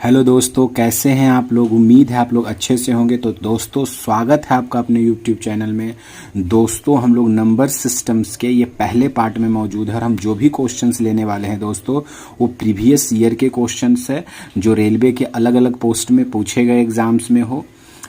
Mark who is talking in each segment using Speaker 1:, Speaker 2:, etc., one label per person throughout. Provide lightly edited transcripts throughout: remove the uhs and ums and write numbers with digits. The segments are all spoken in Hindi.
Speaker 1: हेलो दोस्तों, कैसे हैं आप लोग। उम्मीद है आप लोग अच्छे से होंगे। तो दोस्तों, स्वागत है आपका अपने YouTube चैनल में। दोस्तों, हम लोग नंबर सिस्टम्स के ये पहले पार्ट में मौजूद है और हम जो भी क्वेश्चंस लेने वाले हैं दोस्तों, वो प्रीवियस ईयर के क्वेश्चंस है जो रेलवे के अलग अलग पोस्ट में पूछे गए एग्जाम्स में हो,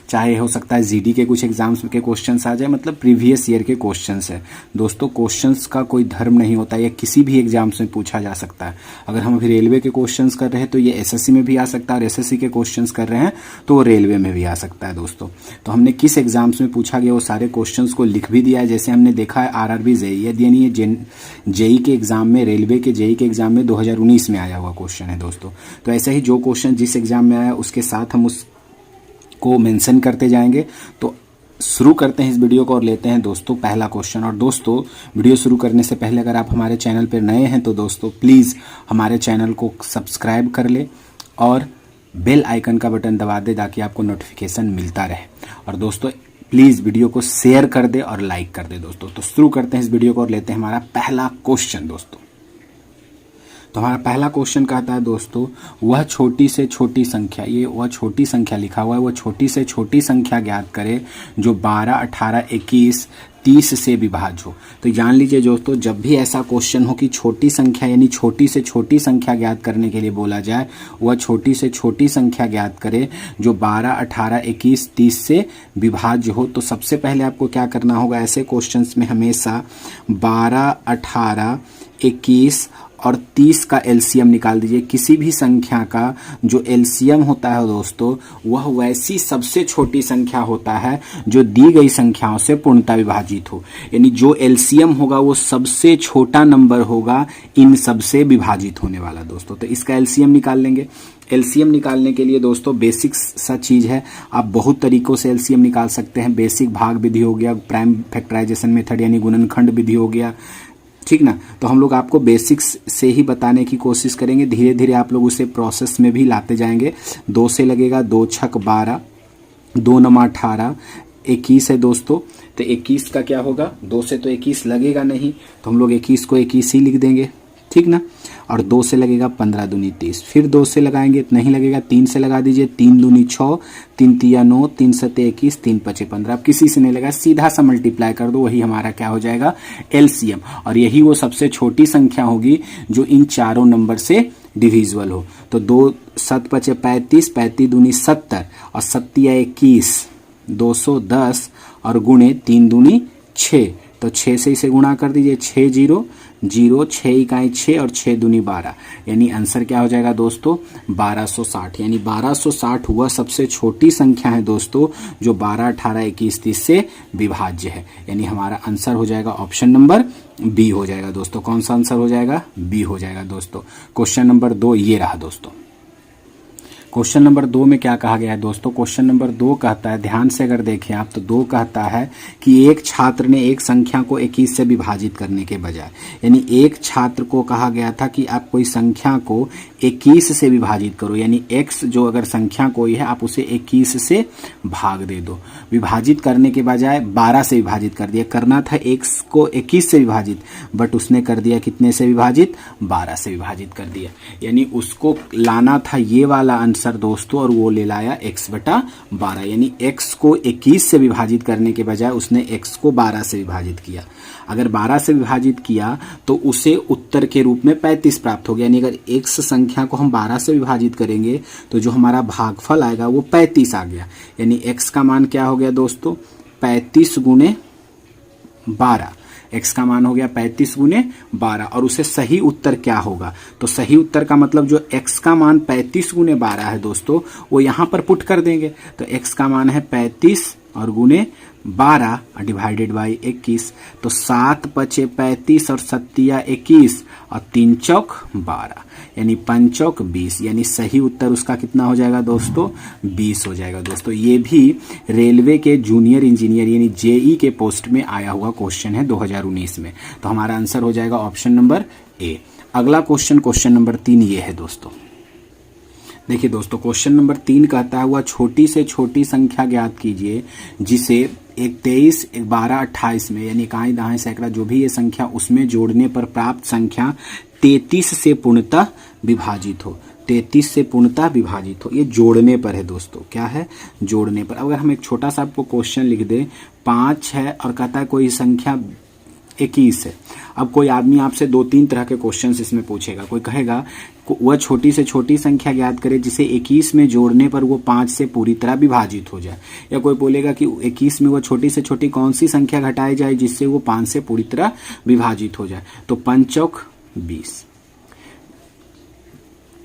Speaker 1: चाहे हो सकता है जीडी के कुछ एग्जाम्स के क्वेश्चंस आ जाए, मतलब प्रीवियस ईयर के क्वेश्चंस है दोस्तों। क्वेश्चंस का कोई धर्म नहीं होता, ये किसी भी एग्जाम्स में पूछा जा सकता है। अगर हम अभी रेलवे के क्वेश्चंस कर रहे हैं तो ये एसएससी में भी आ सकता है, और एसएससी के क्वेश्चंस कर रहे हैं तो वो रेलवे में भी आ सकता है दोस्तों। तो हमने किस एग्जाम्स में पूछा गया वो सारे क्वेश्चंस को लिख भी दिया है। जैसे हमने देखा है आरआरबी जेई, यानी ये जेई के एग्जाम में, रेलवे के जेई के एग्जाम में 2019 में आया हुआ क्वेश्चन है दोस्तों। तो ऐसे ही जो क्वेश्चन जिस एग्जाम में आया उसके साथ हम उस को मेंशन करते जाएंगे। तो शुरू करते हैं इस वीडियो को और लेते हैं दोस्तों पहला क्वेश्चन। और दोस्तों, वीडियो शुरू करने से पहले अगर आप हमारे चैनल पर नए हैं तो दोस्तों प्लीज़ हमारे चैनल को सब्सक्राइब कर ले और बेल आइकन का बटन दबा दे ताकि आपको नोटिफिकेशन मिलता रहे। और दोस्तों प्लीज़ वीडियो को शेयर कर दे और लाइक कर दे दोस्तों। तो शुरू करते हैं इस वीडियो को और लेते हैं हमारा पहला क्वेश्चन दोस्तों। तो हमारा पहला क्वेश्चन कहता है दोस्तों, वह छोटी से छोटी संख्या, ये वह छोटी संख्या लिखा हुआ है, वह छोटी से छोटी संख्या ज्ञात करे जो 12, 18, 21, 30 से विभाज्य हो। तो जान लीजिए दोस्तों, जब भी ऐसा क्वेश्चन हो कि छोटी संख्या यानी छोटी से छोटी संख्या ज्ञात करने के लिए बोला जाए, वह छोटी से छोटी संख्या ज्ञात करे जो 12, 18, 21, 30 से विभाज्य हो। तो सबसे पहले आपको क्या करना होगा, ऐसे क्वेश्चंस में हमेशा 12, 18, 21 और 30 का एलसीएम निकाल दीजिए। किसी भी संख्या का जो एलसीएम होता है दोस्तों, वह वैसी सबसे छोटी संख्या होता है जो दी गई संख्याओं से पूर्णतः विभाजित हो। यानी जो एलसीएम होगा वो सबसे छोटा नंबर होगा इन सबसे विभाजित होने वाला दोस्तों। तो इसका एलसीएम निकाल लेंगे। एलसीएम निकालने के लिए दोस्तों बेसिक सा चीज़ है, आप बहुत तरीकों से एलसीएम निकाल सकते हैं। बेसिक भाग विधि हो गया, प्राइम फैक्टराइजेशन मेथड यानी गुणनखंड विधि हो गया, ठीक ना। तो हम लोग आपको बेसिक्स से ही बताने की कोशिश करेंगे, धीरे धीरे आप लोग उसे प्रोसेस में भी लाते जाएंगे। 2 से लगेगा, 2 छक 12, 2 नमा 18, 21 है दोस्तों। तो 21 का क्या होगा, 2 से तो 21 लगेगा नहीं, तो हम लोग 21 को 21 ही लिख देंगे, ठीक ना। और 2 से लगेगा 15 दूनी 30, फिर 2 से लगाएंगे नहीं लगेगा, 3 से लगा दीजिए, 3 दूनी 6, 3 तिया 9, 3 सते 21, 3 पचे 15। अब किसी से नहीं लगा, सीधा सा मल्टीप्लाई कर दो, वही हमारा क्या हो जाएगा, एलसीएम। और यही वो सबसे छोटी संख्या होगी जो इन चारों नंबर से डिविजिबल हो। तो 2 7 पचे 35, 35 दूनी 70 और 7 21, 210 और गुणे 3 दूनी 6। तो 6 से इसे गुणा कर दीजिए, 6 0 0, 6 इकाई 6 और 6 दूनी 12, यानी आंसर क्या हो जाएगा दोस्तों, 1260। यानी 1260 हुआ सबसे छोटी संख्या है दोस्तों जो 12, 18, 21, 30 से विभाज्य है। यानी हमारा आंसर हो जाएगा ऑप्शन नंबर बी हो जाएगा दोस्तों। कौन सा आंसर हो जाएगा, बी हो जाएगा दोस्तों। क्वेश्चन नंबर 2 ये रहा दोस्तों। क्वेश्चन नंबर 2 में क्या कहा गया है दोस्तों, क्वेश्चन नंबर 2 कहता है, ध्यान से अगर देखें आप तो 2 कहता है कि एक छात्र ने एक संख्या को 21 से विभाजित करने के बजाय, यानी एक छात्र को कहा गया था कि आप कोई संख्या को 21 से विभाजित करो, यानी x जो अगर संख्या कोई है आप उसे 21 से भाग दे दो। विभाजित करने के बजाय 12 से विभाजित कर दिया। करना था x को 21 से विभाजित, बट उसने कर दिया कितने से विभाजित, 12 से विभाजित कर दिया। यानी उसको लाना था ये वाला आंसर दोस्तों, और वो ले लाया x बटा 12। यानी x को 21 से विभाजित करने के बजाय उसने x को 12 से विभाजित किया। अगर 12 से विभाजित किया तो उसे उत्तर के रूप में 35 प्राप्त हो गया। यानी अगर x संख्या को हम 12 से विभाजित करेंगे तो जो हमारा भागफल आएगा वो 35 आ गया। यानी x का मान क्या हो गया दोस्तों, 35 गुणे 12। x का मान हो गया 35 गुणे 12। और उसे सही उत्तर क्या होगा, तो सही उत्तर का मतलब जो x का मान 35 गुणे 12 है दोस्तों, वो यहाँ पर पुट कर देंगे। तो x का मान है 35 और गुणे 12 डिवाइडेड बाई 21। तो 7 पचे 35 और 7 21 और 3 चौक 12, यानी 5 चौक 20। यानी सही उत्तर उसका कितना हो जाएगा दोस्तों, 20 हो जाएगा दोस्तों। ये भी रेलवे के जूनियर इंजीनियर यानी जेई के पोस्ट में आया हुआ क्वेश्चन है 2019 में। तो हमारा आंसर हो जाएगा ऑप्शन नंबर ए। अगला क्वेश्चन, क्वेश्चन नंबर 3 ये है दोस्तों। देखिए दोस्तों, क्वेश्चन नंबर 3 कहता है, वह छोटी से छोटी संख्या ज्ञात कीजिए जिसे 23, 12, 28 में, यानी इकाई दहाई सैकड़ा जो भी ये संख्या उसमें जोड़ने पर प्राप्त संख्या 33 से पूर्णतः विभाजित हो। 33 से पूर्णतः विभाजित हो। ये जोड़ने पर है दोस्तों, क्या है, जोड़ने पर। अगर हम एक छोटा सा आपको क्वेश्चन लिख दें, 5 है और कहता है कोई संख्या 21 है। अब कोई आदमी आपसे 2-3 तरह के क्वेश्चंस इसमें पूछेगा। कोई कहेगा वह छोटी से छोटी संख्या ज्ञात करे जिसे 21 में जोड़ने पर वो 5 से पूरी तरह विभाजित हो जाए, या कोई बोलेगा कि 21 में वह छोटी से छोटी कौन सी संख्या घटाई जाए जिससे वो 5 से पूरी तरह विभाजित हो जाए। तो 5 चौक 20,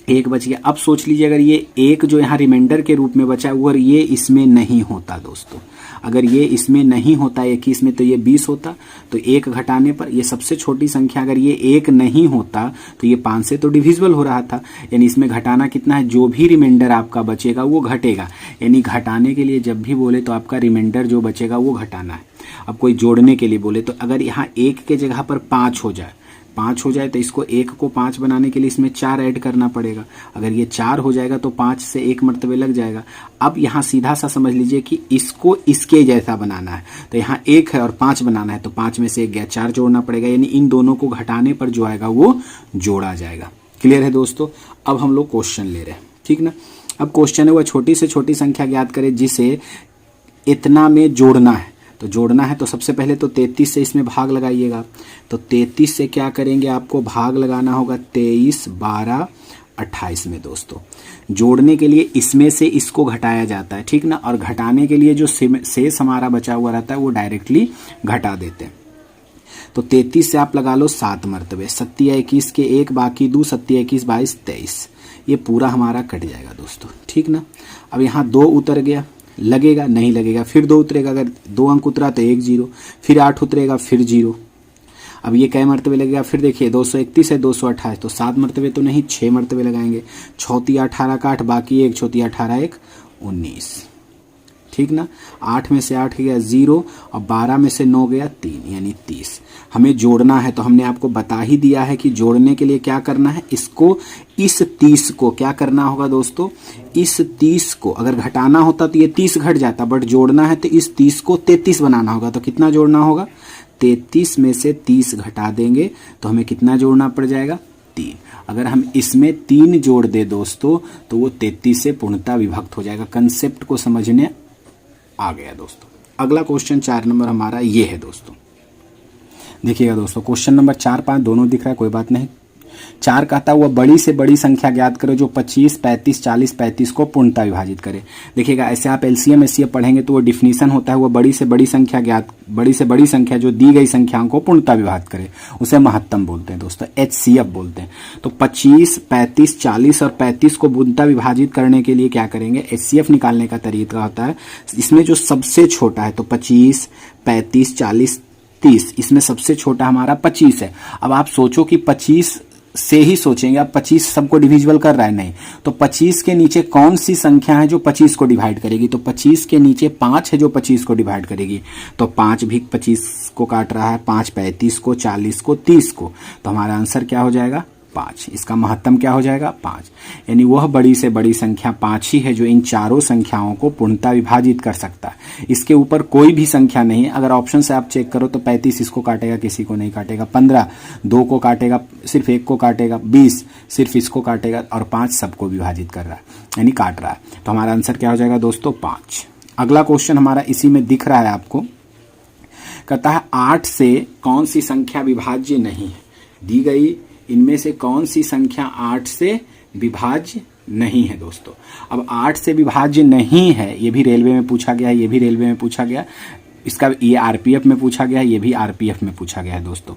Speaker 1: एक बच गया। अब सोच लीजिए अगर ये एक जो यहाँ रिमाइंडर के रूप में बचा अगर ये इसमें नहीं होता दोस्तों, अगर ये इसमें नहीं होता 21 में, तो ये 20 होता। तो एक घटाने पर ये सबसे छोटी संख्या अगर ये एक नहीं होता तो ये 5 से तो डिविजिबल हो रहा था, यानी इसमें घटाना कितना है, जो भी रिमाइंडर आपका बचेगा वो घटेगा। यानी घटाने के लिए जब भी बोले तो आपका रिमाइंडर जो बचेगा वो घटाना है। अब कोई जोड़ने के लिए बोले तो अगर यहाँ 1 के जगह पर 5 हो जाए तो इसको 1 को 5 बनाने के लिए इसमें 4 ऐड करना पड़ेगा। अगर ये 4 हो जाएगा तो 5 से 1 मर्तबे लग जाएगा। अब यहाँ सीधा सा समझ लीजिए कि इसको इसके जैसा बनाना है, तो यहाँ 1 है और 5 बनाना है, तो 5 में से 1 गया, 4 जोड़ना पड़ेगा, यानी इन दोनों को घटाने पर जो आएगा वो जोड़ा जाएगा। क्लियर है दोस्तों। अब हम लोग क्वेश्चन ले रहे हैं, ठीक ना। अब क्वेश्चन है वह छोटी से छोटी संख्या ज्ञात करे जिसे इतना में जोड़ना है। तो जोड़ना है तो सबसे पहले तो 33 से इसमें भाग लगाइएगा। तो 33 से क्या करेंगे, आपको भाग लगाना होगा 23, 12, 28 में दोस्तों। जोड़ने के लिए इसमें से इसको घटाया जाता है, ठीक ना, और घटाने के लिए जो शेष हमारा बचा हुआ रहता है वो डायरेक्टली घटा देते हैं। तो 33 से आप लगा लो 7 मरतबे, 7 या 21 के 1 बाकी 2, 7 या 21, 22, 23, ये पूरा हमारा कट जाएगा दोस्तों, ठीक ना। अब यहाँ 2 उतर गया, लगेगा नहीं लगेगा, फिर 2 उतरेगा, अगर 2 अंक उतरा तो 1 0, फिर 8 उतरेगा, फिर 0। अब ये कई मरतबे लगेगा, फिर देखिए 231 है 228, तो 7 मरतबे तो नहीं 6 मरतबे लगाएंगे। 6 18 का 8 बाकी 1, 6 18 1 19, ठीक ना। 8 में से 8 गया 0 और 12 में से 9 गया 3, यानी 30। हमें जोड़ना है तो हमने आपको बता ही दिया है कि जोड़ने के लिए क्या करना है, इसको इस 30 को क्या करना होगा दोस्तों, इस 30 को अगर घटाना होता तो ये 30 घट जाता, बट जोड़ना है तो इस 30 को 33 बनाना होगा। तो कितना जोड़ना होगा, 33 में से 30 घटा देंगे तो हमें कितना जोड़ना पड़ जाएगा, 3। अगर हम इसमें 3 जोड़ दे दोस्तों तो वो 33 से पूर्णतः विभक्त हो जाएगा। कंसेप्ट को समझने आ गया दोस्तों। अगला क्वेश्चन 4 नंबर हमारा ये है दोस्तों, देखिएगा दोस्तों। क्वेश्चन नंबर 4, 5 दोनों दिख रहा है, कोई बात नहीं। 4 कहता है वह बड़ी से बड़ी संख्या ज्ञात करो जो 25, 35, 40, 35 को पूर्णतः विभाजित करे। देखिएगा ऐसे आप एलसीएम एचसीएफ पढ़ेंगे तो वो डिफिनीशन होता है, वो बड़ी से बड़ी संख्या जो दी गई संख्याओं को पूर्णतः विभाजित करे, उसे महत्तम बोलते हैं दोस्तों, एचसीएफ बोलते हैं। तो 25, 35, 40 और 35 को पूर्णतः विभाजित करने के लिए क्या करेंगे, एचसीएफ निकालने का तरीका होता है, इसमें जो सबसे छोटा है तो 25, 35, 40, 30, इसमें सबसे छोटा हमारा 25 है। अब आप सोचो कि 25 से ही सोचेंगे, अब 25 सबको डिविजिबल कर रहा है, नहीं, तो 25 के नीचे कौन सी संख्या है जो 25 को डिवाइड करेगी, तो 25 के नीचे 5 है जो 25 को डिवाइड करेगी। तो 5 भी 25 को काट रहा है, 5 35 को, 40 को, 30 को, तो हमारा आंसर क्या हो जाएगा, 5। इसका महत्तम क्या हो जाएगा, 5। यानी वह बड़ी से बड़ी संख्या 5 ही है जो इन चारों संख्याओं को पूर्णतः विभाजित कर सकता है। इसके ऊपर कोई भी संख्या नहीं है। अगर ऑप्शन से आप चेक करो तो 35 इसको काटेगा, किसी को नहीं काटेगा, 15 2 को काटेगा, सिर्फ 1 को काटेगा, 20 सिर्फ इसको काटेगा, और 5 सबको विभाजित कर रहा है, यानी काट रहा है। तो हमारा आंसर क्या हो जाएगा दोस्तों, 5। अगला क्वेश्चन हमारा इसी में दिख रहा है आपको, कहता है 8 से कौन सी संख्या विभाज्य नहीं है, दी गई इनमें से कौन सी संख्या 8 से विभाज्य नहीं है दोस्तों। अब 8 से विभाज्य नहीं है, ये भी रेलवे में पूछा गया है, ये भी रेलवे में पूछा गया, इसका ये आरपीएफ में पूछा गया है, ये भी आरपीएफ में पूछा गया है दोस्तों।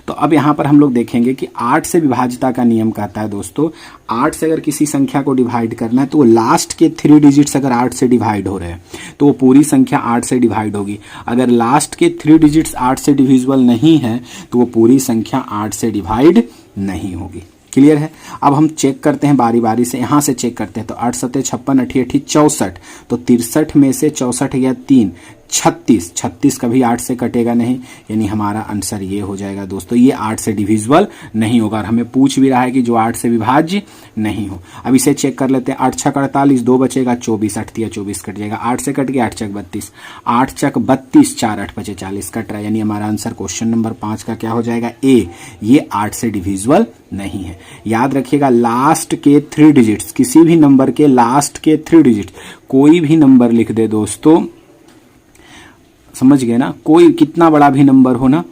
Speaker 1: तो अब यहाँ पर हम लोग देखेंगे कि 8 से विभाज्यता का नियम कहता है दोस्तों, 8 से अगर किसी संख्या को डिवाइड करना है तो वो लास्ट के 3 डिजिट्स अगर 8 से डिवाइड हो रहे हैं तो वो पूरी संख्या 8 से डिवाइड होगी। अगर लास्ट के 3 डिजिट्स 8 से डिविजिबल नहीं है तो वो पूरी संख्या 8 से डिवाइड नहीं होगी। क्लियर है। अब हम चेक करते हैं बारी बारी से, यहाँ से चेक करते हैं। तो 8 7 56 88 64, तो 63 में से 64 गया 3, 36, 36 कभी 8 से कटेगा नहीं, यानी हमारा आंसर ये हो जाएगा दोस्तों, ये 8 से डिविजिबल नहीं होगा। और हमें पूछ भी रहा है कि जो 8 से विभाज्य नहीं हो। अब इसे चेक कर लेते हैं। 8 छक 48, 2 बचेगा 24, 8 दिया 24 कट जाएगा, 8 से कट गया 8 चक 32, 8 चक 32, 4 8 बचे 40 कट रहा है, यानी हमारा आंसर क्वेश्चन नंबर 5 का क्या हो जाएगा, ए, ये 8 से डिविजिबल नहीं है। याद रखिएगा लास्ट के 3 डिजिट्स, किसी भी नंबर के लास्ट के 3 डिजिट्स, कोई भी नंबर लिख दे दोस्तों, समझ गए ना, कोई कितना बड़ा भी नंबर हो ना,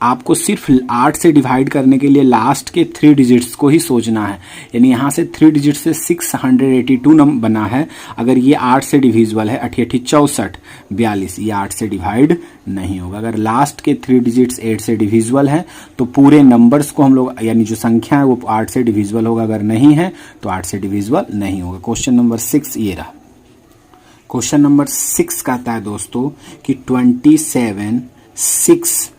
Speaker 1: आपको सिर्फ 8 से डिवाइड करने के लिए लास्ट के 3 डिजिट्स को ही सोचना है। यानी यहाँ से 3 डिजिट से 682 नंबर बना है, अगर ये 8 से डिविजिबल है, 8 8 64 42, ये 8 से डिवाइड नहीं होगा। अगर लास्ट के 3 डिजिट्स 8 से डिविजिबल है तो पूरे नंबर्स को हम लोग, यानी जो संख्या है वो 8 से डिविजिबल होगा, अगर नहीं है तो 8 से डिविजिबल नहीं होगा। क्वेश्चन नंबर 6 ये रहा। क्वेश्चन नंबर 6 कहता है दोस्तों कि 27 6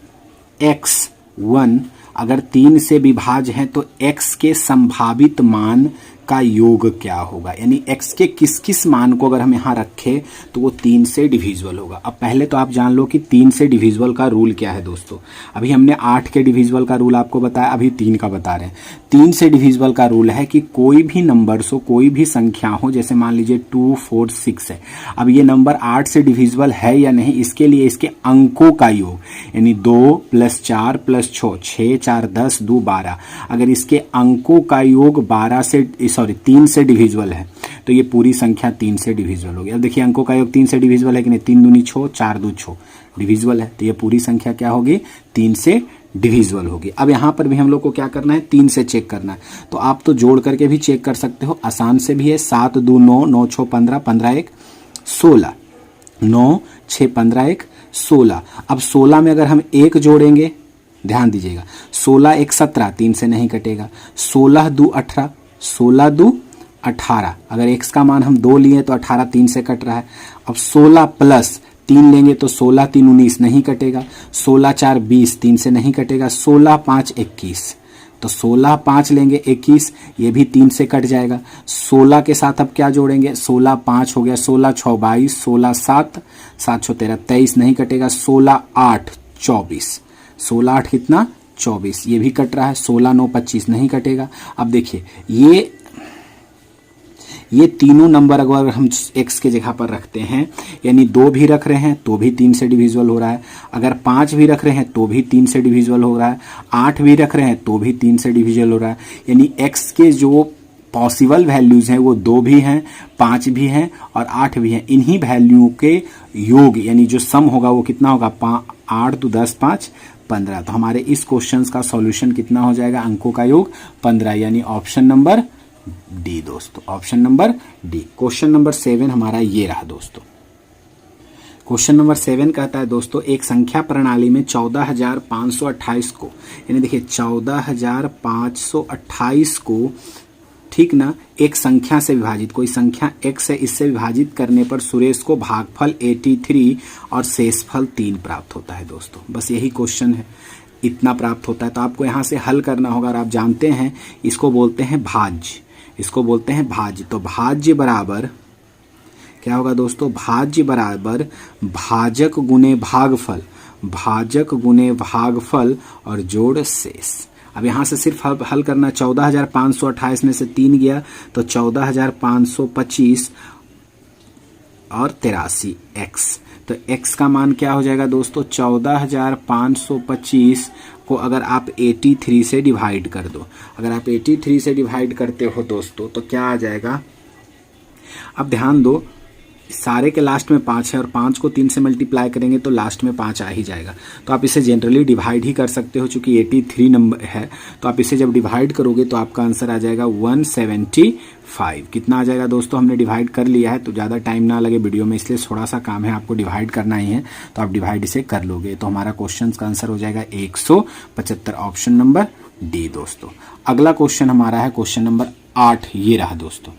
Speaker 1: x1 अगर 3 से विभाज्य है तो x के संभावित मान का योग क्या होगा, यानी x के किस किस मान को अगर हम यहाँ रखें तो वो 3 से डिविजिबल होगा। अब पहले तो आप जान लो कि 3 से डिविजिबल का रूल क्या है दोस्तों। अभी हमने 8 के डिविजिबल का रूल आपको बताया, अभी 3 का बता रहे हैं। 3 से डिविजिबल का रूल है कि कोई भी नंबर्स हो, कोई भी संख्या हो, जैसे मान लीजिए 2 4 6 है। अब ये नंबर 8 से डिविजिबल है या नहीं, इसके लिए इसके अंकों का योग, यानी 2 + 4 + 6, 6 4 10 2 12, अगर इसके अंकों का योग 3 से डिविजिबल है तो ये पूरी संख्या 3 से डिविजिबल होगी। अब देखिए अंकों का योग 3 से डिविजिबल है कि नहीं, 3 दूनी 6, 4 2 6 डिविजिबल है, तो ये पूरी संख्या क्या होगी, 3 से डिविजिबल होगी। अब यहाँ पर भी हम लोग को क्या करना है, 3 से चेक करना है। तो आप तो जोड़ करके भी चेक कर सकते हो, आसान से भी है। 7 2 9, 9 6 15, 15 1 16, 9 6 15 1 16। अब 16 में अगर हम 1 जोड़ेंगे, ध्यान दीजिएगा, 16 1 17, 3 से नहीं कटेगा। 16 2 18, 16 2 18, अगर x का मान हम 2 लिए तो 18 3 से कट रहा है। अब 16 + 3 लेंगे तो 16 3 19, नहीं कटेगा। 16 4 20, 3 से नहीं कटेगा। 16 5 21, तो 16 5 लेंगे 21, ये भी 3 से कट जाएगा। 16 के साथ अब क्या जोड़ेंगे, 16 5 हो गया, 16 6 22, 16 7 7 6 13, 23 नहीं कटेगा। 16 8 24, 16 8 कितना 24, ये भी कट रहा है। 16 9 25 नहीं कटेगा। अब देखिए ये तीनों नंबर अगर हम x के जगह पर रखते हैं, यानी 2 भी रख रहे हैं तो भी 3 से डिविजिबल हो रहा है, अगर 5 भी रख रहे हैं तो भी 3 से डिविजिबल हो रहा है, 8 भी रख रहे हैं तो भी 3 से डिविजिबल हो रहा है। यानी x के जो पॉसिबल वैल्यूज हैं वो 2 भी हैं, 5 भी हैं और 8 भी हैं। इन्हीं वैल्यू के योग यानी जो सम होगा वो कितना होगा, 8 2 10 5 15। तो हमारे इस क्वेश्चन का सॉल्यूशन कितना हो जाएगा, अंकों का योग 15, यानी ऑप्शन नंबर डी दोस्तों, option number D. Question number 7 हमारा ये रहा दोस्तों। क्वेश्चन नंबर 7 कहता है दोस्तों, एक संख्या प्रणाली में 14,528 को, यानी देखिए 14,528 को, ठीक ना, एक संख्या से विभाजित, कोई संख्या x है, इससे विभाजित करने पर सुरेश को भागफल 83 और शेषफल 3 प्राप्त होता है दोस्तों। बस यही क्वेश्चन है, इतना प्राप्त होता है। तो आपको यहाँ से हल करना होगा और आप जानते हैं इसको बोलते हैं भाज्य, इसको बोलते हैं भाज्य। तो भाज्य बराबर क्या होगा दोस्तों, भाज्य बराबर भाजक गुने भागफल, भाजक गुने भागफल और जोड़ शेष। अब यहाँ से सिर्फ हल करना, 14,528 में से 3 गया तो 14,525 और 83 x, तो x का मान क्या हो जाएगा दोस्तों, 14,525 को अगर आप 83 से डिवाइड कर दो, अगर आप 83 से डिवाइड करते हो दोस्तों तो क्या आ जाएगा। अब ध्यान दो, सारे के लास्ट में 5 है और 5 को 3 से मल्टीप्लाई करेंगे तो लास्ट में 5 आ ही जाएगा। तो आप इसे जनरली डिवाइड ही कर सकते हो, चूंकि 83 नंबर है तो आप इसे जब डिवाइड करोगे तो आपका आंसर आ जाएगा 175। कितना आ जाएगा दोस्तों, हमने डिवाइड कर लिया है तो ज़्यादा टाइम ना लगे वीडियो में, इसलिए थोड़ा सा काम है, आपको डिवाइड करना ही है तो आप डिवाइड इसे कर लोगे। तो हमारा क्वेश्चन का आंसर हो जाएगा 175, ऑप्शन नंबर डी दोस्तों। अगला क्वेश्चन हमारा है क्वेश्चन नंबर 8, ये रहा दोस्तों।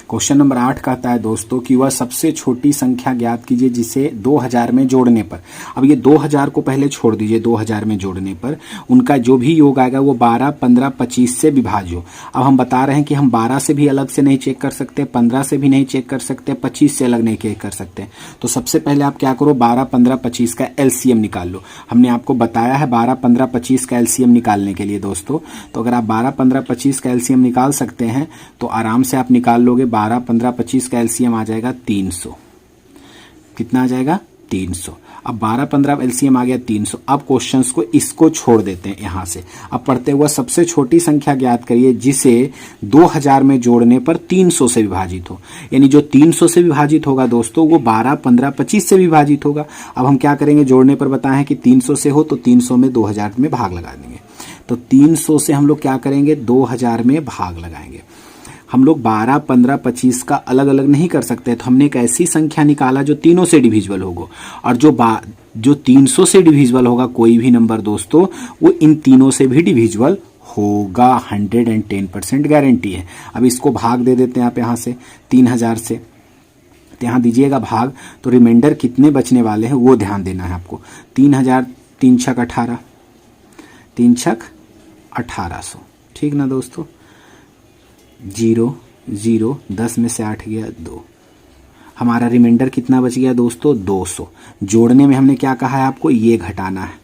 Speaker 1: क्वेश्चन नंबर 8 कहता है दोस्तों कि वह सबसे छोटी संख्या ज्ञात कीजिए जिसे 2000 में जोड़ने पर, अब ये 2000 को पहले छोड़ दीजिए, 2000 में जोड़ने पर उनका जो भी योग आएगा वो 12, 15, 25 से विभाज्य हो। अब हम बता रहे हैं कि हम 12 से भी अलग से नहीं चेक कर सकते, 15 से भी नहीं चेक कर सकते, 25 से अलग नहीं चेक कर सकते। तो सबसे पहले आप क्या करो, 12, 15, 25 का एलसीएम निकाल लो। हमने आपको बताया है 12, 15, 25 का एलसीएम निकालने के लिए दोस्तों। तो अगर आप 12, 15, 25 का एलसीएम निकाल सकते हैं तो आराम से आप निकाल लोगे। 12, 15, 25 का एलसीएम आ जाएगा 300। कितना आ जाएगा? 300। अब 12, 15 एलसीएम आ गया 300। अब क्वेश्चंस को इसको छोड़ देते हैं यहां से। अब पढ़ते हुए सबसे छोटी संख्या ज्ञात करिए जिसे 2000 में जोड़ने पर 300 से विभाजित हो। यानी जो 300 से विभाजित होगा दोस्तों वो 12, 15, 25 से विभाजित होगा। अब हम क्या करेंगे, जोड़ने पर बताएं कि 300 से हो तो 300 में 2000 में भाग लगा देंगे। तो 300 से हम लोग क्या करेंगे, 2000 में भाग लगाएंगे। हम लोग 12, 15, 25 का अलग अलग नहीं कर सकते, तो हमने एक ऐसी संख्या निकाला जो तीनों से डिविजिबल होगा। और जो 300 से डिविजिबल होगा कोई भी नंबर दोस्तों, वो इन तीनों से भी डिविजिबल होगा। 110% गारंटी है। अब इसको भाग दे देते हैं आप यहाँ से 3000 से, तो यहाँ दीजिएगा भाग, तो रिमाइंडर कितने बचने वाले हैं वो ध्यान देना है आपको। 3000, 3 छक 18, 3 छक 1800, ठीक ना दोस्तों। 0, 0, 10 में से 8 गया 2। हमारा रिमाइंडर कितना बच गया दोस्तों, 200। जोड़ने में हमने क्या कहा है आपको, ये घटाना है।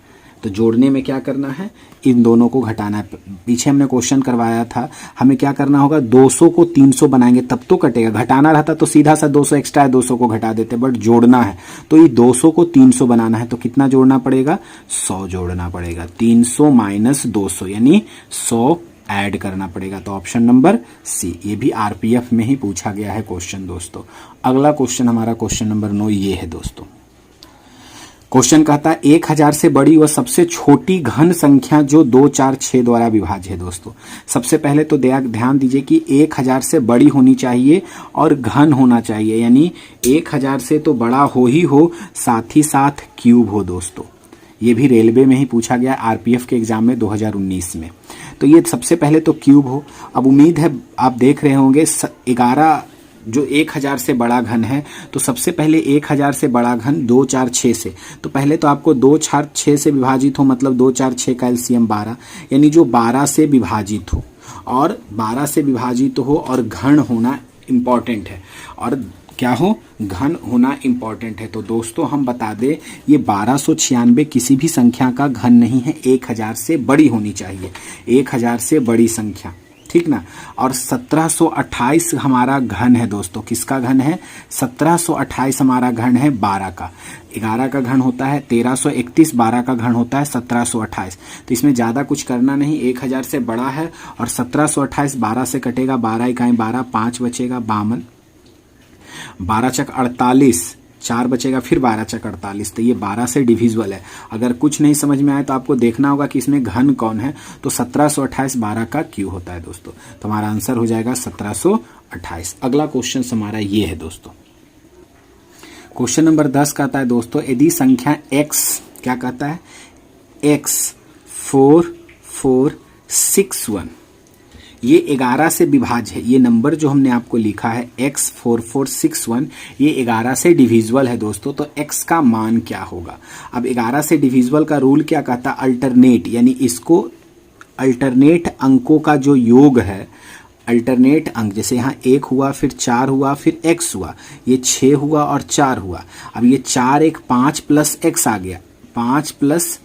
Speaker 1: तो जोड़ने में क्या करना है, इन दोनों को घटाना है। पीछे हमने क्वेश्चन करवाया था, हमें क्या करना होगा, 200 को 300 बनाएंगे तब तो कटेगा। घटाना रहता तो सीधा सा 200 एक्स्ट्रा है 200 को घटा देते, बट जोड़ना है तो ये 200 को 300 बनाना है। तो कितना जोड़ना पड़ेगा, 100 जोड़ना पड़ेगा। 300 माइनस 200 यानी 100 ऐड करना पड़ेगा। तो ऑप्शन नंबर सी, ये भी आरपीएफ में ही पूछा गया है क्वेश्चन दोस्तों। अगला क्वेश्चन हमारा क्वेश्चन नंबर 9 ये है दोस्तों। क्वेश्चन कहता है 1000 से बड़ी व सबसे छोटी घन संख्या जो 2, 4, 6 द्वारा विभाज्य है दोस्तों। सबसे पहले तो ध्यान दीजिए कि 1000 से बड़ी होनी चाहिए और घन होना चाहिए, यानी 1000 से तो बड़ा हो ही हो, साथ ही साथ क्यूब हो दोस्तों। ये भी रेलवे में ही पूछा गया आरपीएफ के एग्जाम में 2019 में। तो ये सबसे पहले तो क्यूब हो। अब उम्मीद है आप देख रहे होंगे 11 जो 1000 से बड़ा घन है, तो सबसे पहले 1000 से बड़ा घन 2, 4, 6 से, तो पहले तो आपको 2, 4, 6 से विभाजित हो, मतलब 2, 4, 6 का एलसीएम 12, यानी जो 12 से विभाजित हो, और 12 से विभाजित हो और घन होना इंपॉर्टेंट है, और क्या हो, घन होना इंपॉर्टेंट है। तो दोस्तों हम बता दें ये 1296 किसी भी संख्या का घन नहीं है, 1000 से बड़ी होनी चाहिए, 1000 से बड़ी संख्या, ठीक ना। और 1728 हमारा घन है दोस्तों। किसका घन है, 1728 हमारा घन है 12 का। 11 का घन होता है 1331, 12 का घन होता है 1728। तो इसमें ज़्यादा कुछ करना नहीं, 1000 से बड़ा है और 1728 12 से कटेगा, 12 इकाई 12, 5 बचेगा 52, 12 चक 48, 4 बचेगा, फिर 12 चक 48। तो ये 12 से डिविजिबल है। अगर कुछ नहीं समझ में आए तो आपको देखना होगा कि इसमें घन कौन है। तो 1728 12 का क्यू होता है दोस्तों। तो हमारा आंसर हो जाएगा 1728। अगला क्वेश्चन हमारा ये है दोस्तों। क्वेश्चन नंबर 10 कहता है दोस्तों, यदि संख्या x, क्या कहता है, x 4461 ये 11 से विभाज्य है। ये नंबर जो हमने आपको लिखा है x 4461 ये 11 से डिविजिबल है दोस्तों। तो x का मान क्या होगा। अब 11 से डिविजिबल का रूल क्या कहता है, अल्टरनेट, यानी इसको अल्टरनेट अंकों का जो योग है, अल्टरनेट अंक, जैसे यहाँ 1 हुआ, फिर 4 हुआ, फिर x हुआ, ये 6 हुआ और 4 हुआ। अब ये 4 एक 5 प्लस x आ गया, 5 प्लस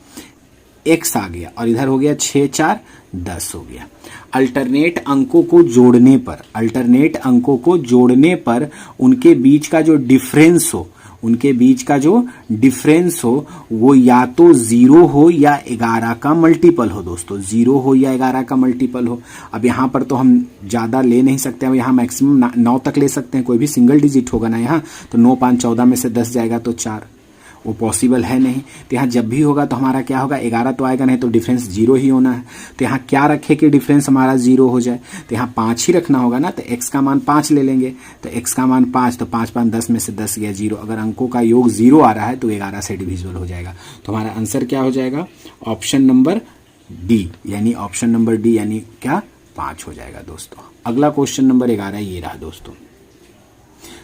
Speaker 1: x आ गया, और इधर हो गया 6 4 10 हो गया। अल्टरनेट अंकों को जोड़ने पर, अल्टरनेट अंकों को जोड़ने पर उनके बीच का जो डिफरेंस हो, उनके बीच का जो डिफरेंस हो वो या तो 0 हो या 11 का मल्टीपल हो दोस्तों, 0 हो या 11 का मल्टीपल हो। अब यहाँ पर तो हम ज़्यादा ले नहीं सकते हैं, यहाँ मैक्सिमम 9 तक ले सकते हैं, कोई भी सिंगल डिजिट होगा ना यहाँ। तो 9 5 14 में से 10 जाएगा तो 4, वो पॉसिबल है नहीं। तो यहाँ जब भी होगा तो हमारा क्या होगा, 11 तो आएगा नहीं, तो डिफरेंस 0 ही होना है। तो यहाँ क्या रखे कि डिफरेंस हमारा 0 हो जाए, तो यहाँ 5 ही रखना होगा ना। तो x का मान 5 ले लेंगे, तो x का मान 5, तो 5 5 10 में से 10 गया 0। अगर अंकों का योग 0 आ रहा है तो 11 से डिविजिबल हो जाएगा। तो हमारा आंसर क्या हो जाएगा, ऑप्शन नंबर डी, यानी ऑप्शन नंबर डी यानी क्या, 5 हो जाएगा दोस्तों। अगला क्वेश्चन नंबर 11 ये रहा दोस्तों।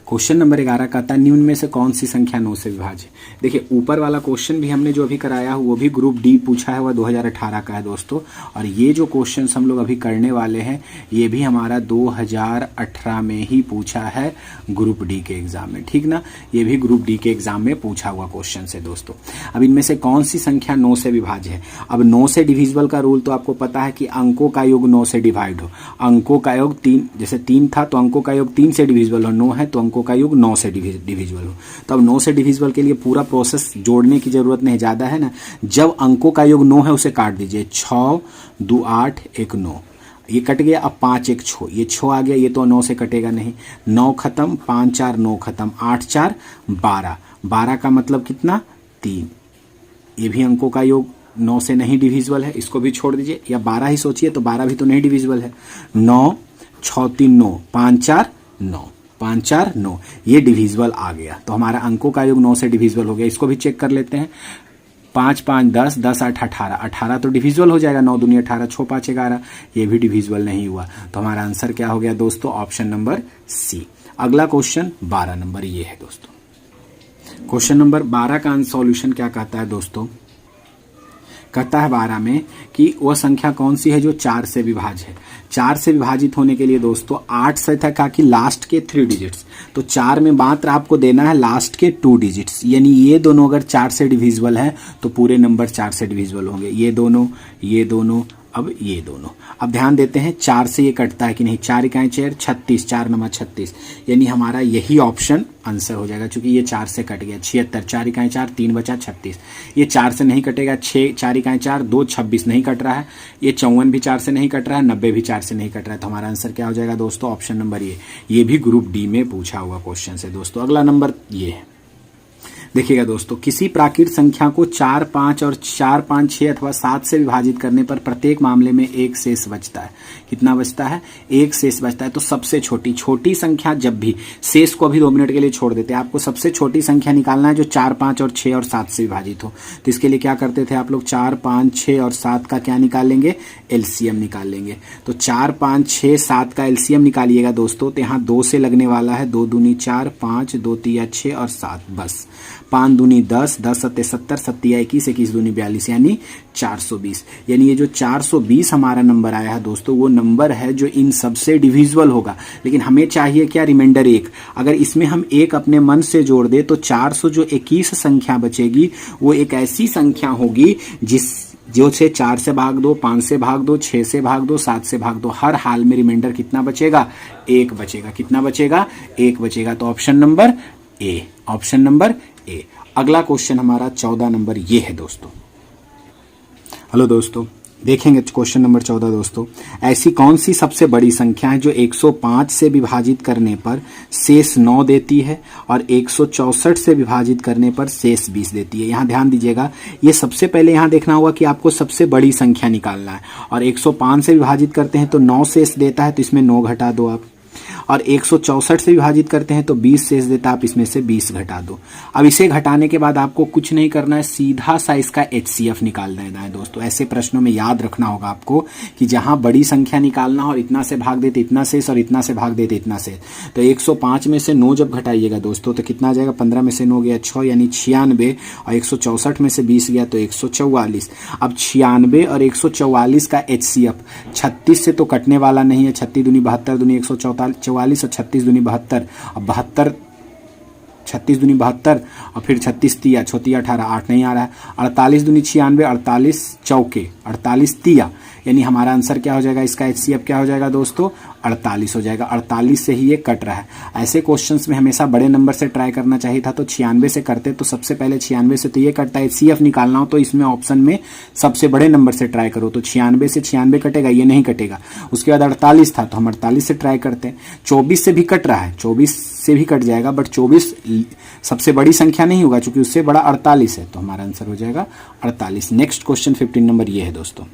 Speaker 1: क्वेश्चन नंबर 11 कहता है निम्न में से कौन सी संख्या 9 से विभाज्य। देखिए ऊपर वाला क्वेश्चन भी हमने जो अभी कराया है वो भी ग्रुप डी पूछा है, वह 2018 का है दोस्तों। और ये जो क्वेश्चन हम लोग अभी करने वाले हैं ये भी हमारा 2018 में ही पूछा है ग्रुप डी के एग्जाम में, ठीक ना। ये भी ग्रुप डी के एग्जाम में पूछा हुआ क्वेश्चन है दोस्तों। अब इनमें से कौन सी संख्या 9 से विभाज्य है। अब 9 से डिविजिबल का रूल तो आपको पता है कि अंकों का योग 9 से डिवाइड हो। अंकों का योग 3, जैसे 3 था तो अंकों का योग 3 से डिविजिबल हो, 9 है तो अंकों का योग 9 से डिविजिबल हो। तो अब 9 से डिविजिबल के लिए पूरा प्रोसेस जोड़ने की जरूरत नहीं, ज़्यादा है ना। जब अंकों का योग 9 है उसे काट दीजिए, 6 2 8 1 9, ये कट गया। अब 5 1 6, ये 6 आ गया, ये तो 9 से कटेगा नहीं। 9 खत्म, 5 4 9 खत्म, 8 4 12, 12 का मतलब कितना 3। ये भी अंकों का योग 9 से नहीं डिविजिबल है, इसको भी छोड़ दीजिए। या 12 ही सोचिए तो 12 भी तो नहीं डिविजिबल है। 9 6 3 9, 5 4 9, 5 4 9, ये डिविजिबल आ गया। तो हमारा अंकों का योग 9 से डिविजिबल हो गया। इसको भी चेक कर लेते हैं। 5 5 10, 10 8 18, 18 तो डिविजिबल हो जाएगा। 9 दूनी 18, 6 5 11, ये भी डिविजिबल नहीं हुआ। तो हमारा आंसर क्या हो गया दोस्तों, ऑप्शन नंबर सी। अगला क्वेश्चन 12 नंबर ये है दोस्तों। क्वेश्चन नंबर 12 का सॉल्यूशन क्या कहता है दोस्तों, कहता है 12 में कि वह संख्या कौन सी है जो 4 से विभाज्य है। 4 से विभाजित होने के लिए दोस्तों 8 से था क्या कि लास्ट के 3 डिजिट्स, तो 4 में मात्र आपको देना है लास्ट के 2 डिजिट्स। यानी ये दोनों अगर 4 से डिविजिबल है तो पूरे नंबर 4 से डिविजिबल होंगे। ये दोनों, ये दोनों, अब ये दोनों। अब ध्यान देते हैं 4 से ये कटता है कि नहीं। 4 इकाई 4 36, 4 नंबर 36, यानी हमारा यही ऑप्शन आंसर हो जाएगा क्योंकि ये 4 से कट गया। 76, 4 इकाई 4 3 बचा 36, ये 4 से नहीं कटेगा। 6 4 इकाई 4 2 26 नहीं कट रहा है। ये 54 भी 4 से नहीं कट रहा है। 90 भी 4 से नहीं कट रहा है। तो हमारा आंसर क्या हो जाएगा दोस्तों, ऑप्शन नंबर ये भी ग्रुप डी में पूछा हुआ क्वेश्चन है दोस्तों। अगला नंबर ये है, देखिएगा दोस्तों, किसी प्राकृत संख्या को 4 5 और 4 5 6 अथवा 7 से विभाजित करने पर प्रत्येक मामले में एक शेष बचता है। कितना बचता है, एक शेष बचता है। तो सबसे छोटी संख्या, जब भी शेष को अभी 2 मिनट के लिए छोड़ देते हैं, आपको सबसे छोटी संख्या निकालना है जो 4 5 और 6 और 7 से विभाजित हो। तो इसके लिए क्या करते थे आप लोग, 4 5 6 और 7 का क्या निकाल लेंगे, एलसीएम निकाल लेंगे। तो 4 5 6 7 का एलसीएम निकालिएगा दोस्तों, तो यहाँ 2 से लगने वाला है। 2 दूनी 4, 5 2 तिया 6 और 7, बस 5 दूनी 10, 10 सत्ते 70, 7 21, 21 दूनी 42, यानी 420। यानी ये जो 420 हमारा नंबर आया है दोस्तों, वो नंबर है जो इन सबसे डिविजिबल होगा। लेकिन हमें चाहिए क्या, रिमाइंडर 1। अगर इसमें हम 1 अपने मन से जोड़ दे तो 421 संख्या बचेगी। वो एक ऐसी संख्या होगी जो से 4 से भाग दो, 5 से भाग दो, 6 से भाग दो, 7 से भाग दो, हर हाल में रिमाइंडर कितना बचेगा, 1 बचेगा। कितना बचेगा, 1 बचेगा। तो option number A, option number A. अगला क्वेश्चन हमारा 14 नंबर ये है दोस्तों। हेलो दोस्तों, देखेंगे क्वेश्चन नंबर 14 दोस्तों। ऐसी कौन सी सबसे बड़ी संख्या है जो 105 से विभाजित करने पर शेष 9 देती है और 164 से विभाजित करने पर शेष 20 देती है। यहाँ ध्यान दीजिएगा, ये सबसे पहले यहाँ देखना होगा कि आपको सबसे बड़ी संख्या निकालना है। और 105 से विभाजित करते हैं तो 9 शेष देता है, तो इसमें 9 घटा दो आप। और 164 से विभाजित करते हैं तो 20 शेष देता है, आप इसमें से 20 घटा दो। अब इसे घटाने के बाद आपको कुछ नहीं करना है, सीधा सा इसका HCF निकाल देना है दोस्तों। ऐसे प्रश्नों में याद रखना होगा आपको कि जहां बड़ी संख्या निकालना हो और इतना से भाग देते इतना शेष और इतना से भाग देते इतना शेष। तो 105 में से 9 जब घटाइएगा दोस्तों तो कितना आ जाएगा, 15 में से 9 गया 6, यानी 96, और 164 में से 20 गया तो 144। अब 96 और 144 का HCF 36 से तो कटने वाला नहीं है। 36 दूनी 72 दूनी 144 और 36 दूनी 72, अब 72 36 दूनी 72 और फिर 36 तिया 18, 8 नहीं आ रहा है। 48 दूनी 96, 48 चौके 48 तिया, यानी हमारा आंसर क्या हो जाएगा, इसका HCF क्या हो जाएगा दोस्तों, 48 हो जाएगा। 48 से ही ये कट रहा है। ऐसे क्वेश्चंस में हमेशा बड़े नंबर से ट्राई करना चाहिए था, तो 96 से करते तो सबसे पहले 96 से तो ये कटता है। HCF निकालना हो तो इसमें ऑप्शन में सबसे बड़े नंबर से ट्राई करो, तो 96 से 96 कटेगा, ये नहीं कटेगा। उसके बाद 48 था तो हम 48 से ट्राई करते हैं। 24 से भी कट रहा है, 24 से भी कट जाएगा, बट 24 सबसे बड़ी संख्या नहीं होगा क्योंकि उससे बड़ा 48 है, तो हमारा आंसर हो जाएगा 48। नेक्स्ट क्वेश्चन 15 नंबर ये है दोस्तों।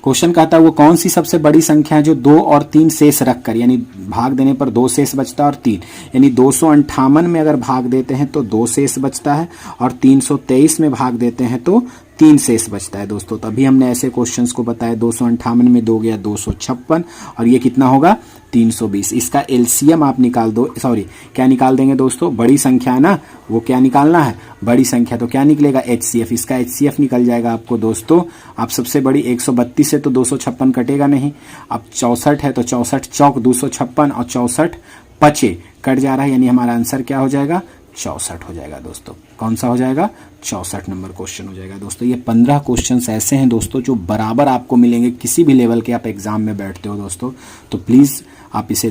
Speaker 1: क्वेश्चन कहता है वो कौन सी सबसे बड़ी संख्या है जो 2 और 3 शेष रखकर, यानी भाग देने पर 2 शेष बचता है और 3, यानी 258 में अगर भाग देते हैं तो 2 शेष बचता है और 323 में भाग देते हैं तो 3 शेष बचता है दोस्तों। तभी हमने ऐसे क्वेश्चंस को बताया 258 में 2 गया 256 और ये कितना होगा 320। इसका एलसीएम आप निकाल दो, सॉरी क्या निकाल देंगे दोस्तों, बड़ी संख्या है ना, वो क्या निकालना है बड़ी संख्या, तो क्या निकलेगा एचसीएफ, इसका एचसीएफ निकल जाएगा आपको दोस्तों। आप सबसे बड़ी 132 से तो 256 कटेगा नहीं, अब 64 है तो 64 चौक 256 और 64 पचे कट जा रहा है, यानी हमारा आंसर क्या हो जाएगा 64 हो जाएगा दोस्तों। कौन सा हो जाएगा 64 नंबर क्वेश्चन हो जाएगा दोस्तों। ये 15 क्वेश्चंस ऐसे हैं दोस्तों जो बराबर आपको मिलेंगे किसी भी लेवल के आप एग्जाम में बैठते हो दोस्तों, तो प्लीज़ आप इसे